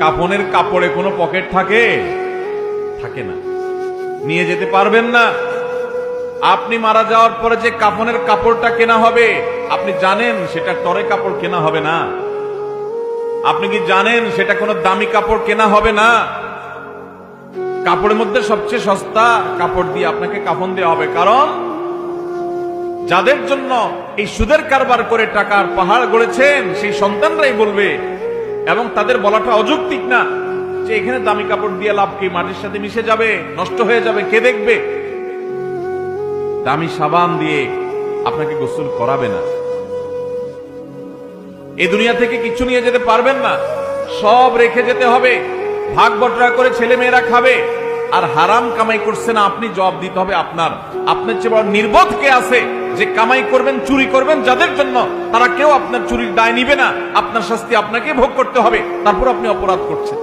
কাফনের কাপড়ে কোনো পকেট থাকে? থাকে না, নিয়ে যেতে পারবেন না। আপনি মারা যাওয়ার পরে যে কাফনের কাপড়টা কেনা হবে, আপনি জানেন সেটা টরে কাপড় কেনা হবে না? আপনি কি জানেন সেটা কোনো দামি কাপড় কেনা হবে না? কাপড়ের মধ্যে সবচেয়ে সস্তা কাপড় দিয়ে আপনাকে কাফন দেওয়া হবে। কারণ যাদের জন্য এই সুদের কারবার করে টাকার পাহাড় গড়েছেন, সেই সন্তানরাই বলবে, এবং তাদের বলাটা অযৌক্তিক না, যে এখানে দামি কাপড় দিয়ে লাভ কি, মাটির সাথে মিশে যাবে, নষ্ট হয়ে যাবে, কে দেখবে? দামি সাবান দিয়ে আপনাকে গোসল করাবে না। এই দুনিয়া থেকে কিছু নিয়ে যেতে পারবেন না, সব রেখে যেতে হবে। ভাগ বটরা করে ছেলে মেয়েরা খাবে, আর হারাম কামাই করছে না, আপনি জবাব দিতে হবে আপনার। আপনার চেয়ে বড় নির্বোধ কে আছে যে কামাই করবেন, চুরি করবেন যাদের জন্য, তারা কেউ আপনার চুরির দায় নিবে না। আপনার শাস্তি আপনাকে ভোগ করতে হবে, তারপর আপনি অপরাধ করছেন।